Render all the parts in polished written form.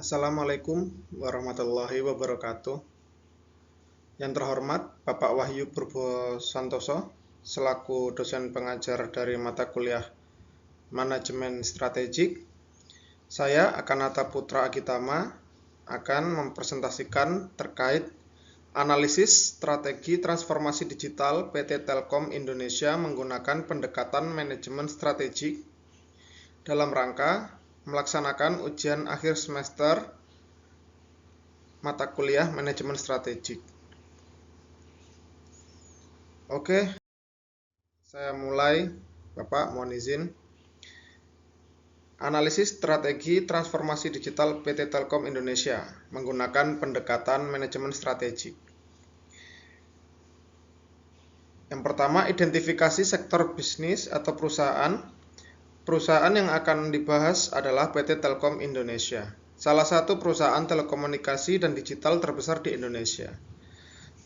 Assalamualaikum warahmatullahi wabarakatuh. Yang terhormat Bapak Wahyu Purbo Santoso, selaku dosen pengajar dari mata kuliah Manajemen Strategik, saya Akanata Putra Agitama akan mempresentasikan terkait analisis strategi transformasi digital PT Telkom Indonesia menggunakan pendekatan manajemen strategik dalam rangka melaksanakan ujian akhir semester mata kuliah manajemen strategik. Oke, saya mulai. Bapak, mohon izin. Analisis strategi transformasi digital PT Telkom Indonesia menggunakan pendekatan manajemen strategik. Yang pertama, identifikasi sektor bisnis atau perusahaan. Perusahaan yang akan dibahas adalah PT Telkom Indonesia, salah satu perusahaan telekomunikasi dan digital terbesar di Indonesia.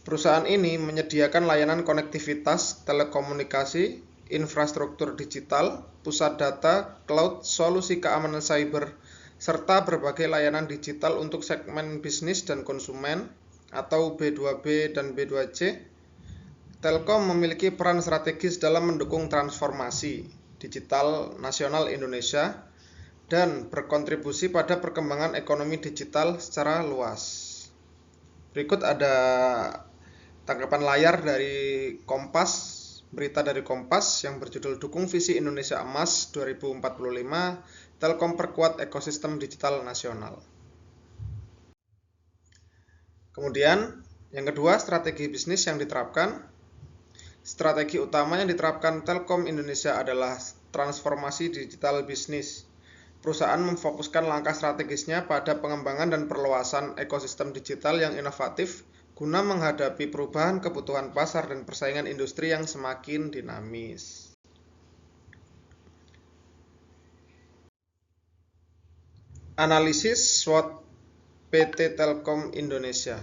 Perusahaan ini menyediakan layanan konektivitas, telekomunikasi, infrastruktur digital, pusat data, cloud, solusi keamanan cyber, serta berbagai layanan digital untuk segmen bisnis dan konsumen atau B2B dan B2C. Telkom memiliki peran strategis dalam mendukung transformasi digital nasional Indonesia dan berkontribusi pada perkembangan ekonomi digital secara luas. Berikut ada tangkapan layar dari Kompas, berita dari Kompas yang berjudul Dukung Visi Indonesia Emas 2045, Telkom perkuat ekosistem digital nasional. Kemudian, yang kedua, strategi bisnis yang diterapkan. Strategi utama yang diterapkan Telkom Indonesia adalah transformasi digital bisnis. Perusahaan memfokuskan langkah strategisnya pada pengembangan dan perluasan ekosistem digital yang inovatif guna menghadapi perubahan kebutuhan pasar dan persaingan industri yang semakin dinamis. Analisis SWOT PT Telkom Indonesia.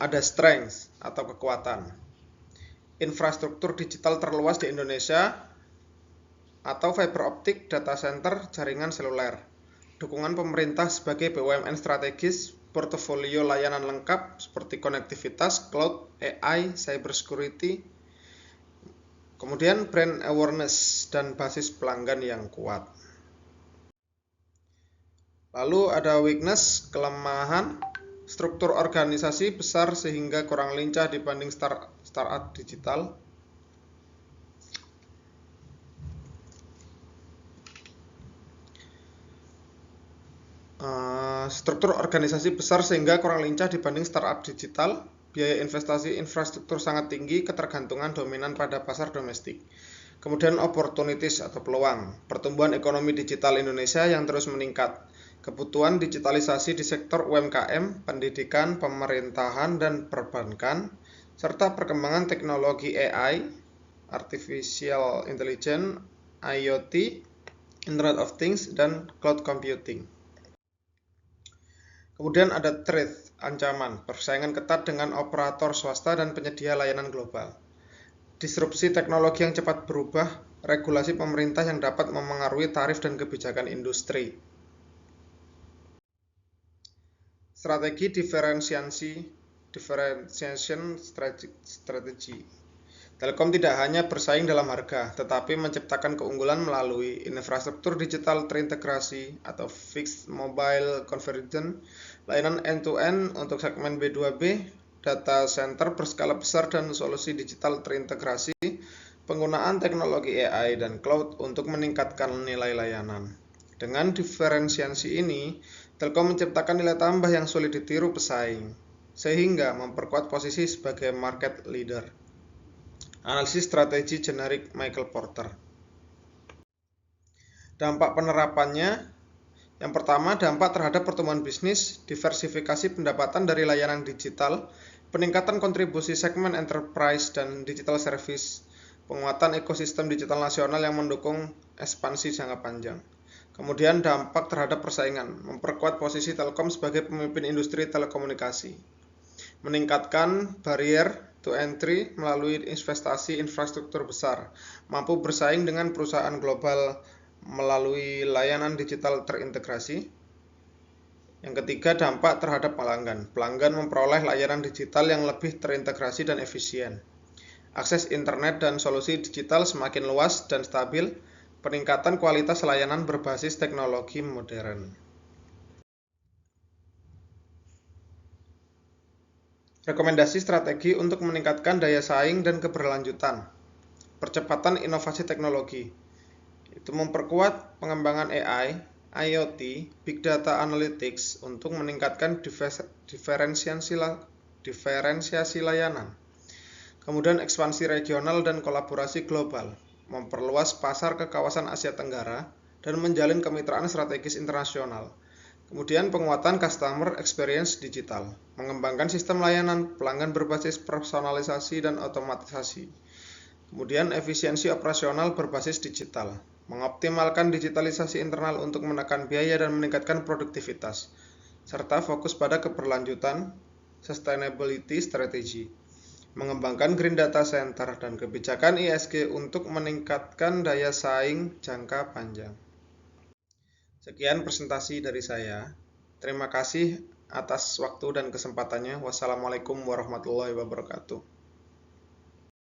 Ada strength atau kekuatan. Infrastruktur digital terluas di Indonesia atau fiber optik, data center, jaringan seluler. Dukungan pemerintah sebagai BUMN strategis, portofolio layanan lengkap seperti konektivitas, cloud, AI, cyber security. Kemudian brand awareness dan basis pelanggan yang kuat. Lalu ada weakness, kelemahan. Struktur organisasi besar sehingga kurang lincah dibanding startup digital. Struktur organisasi besar sehingga kurang lincah dibanding startup digital. Biaya investasi infrastruktur sangat tinggi, ketergantungan dominan pada pasar domestik. Kemudian opportunities atau peluang. Pertumbuhan ekonomi digital Indonesia yang terus meningkat. Kebutuhan digitalisasi di sektor UMKM, pendidikan, pemerintahan, dan perbankan, serta perkembangan teknologi AI, Artificial Intelligence, IoT, Internet of Things, dan Cloud Computing. Kemudian ada threat, ancaman, persaingan ketat dengan operator swasta dan penyedia layanan global. Disrupsi teknologi yang cepat berubah, regulasi pemerintah yang dapat memengaruhi tarif dan kebijakan industri. Strategi differentiation strategy. Telkom tidak hanya bersaing dalam harga, tetapi menciptakan keunggulan melalui infrastruktur digital terintegrasi atau fixed mobile convergence, layanan end-to-end untuk segmen B2B, data center berskala besar dan solusi digital terintegrasi, penggunaan teknologi AI dan cloud untuk meningkatkan nilai layanan. Dengan diferensiasi ini, Telkom menciptakan nilai tambah yang sulit ditiru pesaing, sehingga memperkuat posisi sebagai market leader. Analisis strategi generik Michael Porter. Dampak penerapannya, yang pertama, dampak terhadap pertumbuhan bisnis, diversifikasi pendapatan dari layanan digital, peningkatan kontribusi segmen enterprise dan digital service, penguatan ekosistem digital nasional yang mendukung ekspansi jangka panjang. Kemudian dampak terhadap persaingan, memperkuat posisi Telkom sebagai pemimpin industri telekomunikasi, meningkatkan barrier to entry melalui investasi infrastruktur besar, mampu bersaing dengan perusahaan global melalui layanan digital terintegrasi, Yang ketiga, dampak terhadap pelanggan. Pelanggan memperoleh layanan digital yang lebih terintegrasi dan efisien. Akses internet dan solusi digital semakin luas dan stabil, peningkatan kualitas layanan berbasis teknologi modern. Rekomendasi strategi untuk meningkatkan daya saing dan keberlanjutan. Percepatan inovasi teknologi. Itu memperkuat pengembangan AI, IoT, Big Data Analytics untuk meningkatkan diferensiasi layanan. Kemudian ekspansi regional dan kolaborasi global, memperluas pasar ke kawasan Asia Tenggara dan menjalin kemitraan strategis internasional. Kemudian penguatan customer experience digital, mengembangkan sistem layanan pelanggan berbasis personalisasi dan otomatisasi. Kemudian efisiensi operasional berbasis digital, mengoptimalkan digitalisasi internal untuk menekan biaya dan meningkatkan produktivitas, serta fokus pada keberlanjutan sustainability strategy, mengembangkan green data center dan kebijakan ESG untuk meningkatkan daya saing jangka panjang. Sekian presentasi dari saya. Terima kasih atas waktu dan kesempatannya. Wassalamualaikum warahmatullahi wabarakatuh.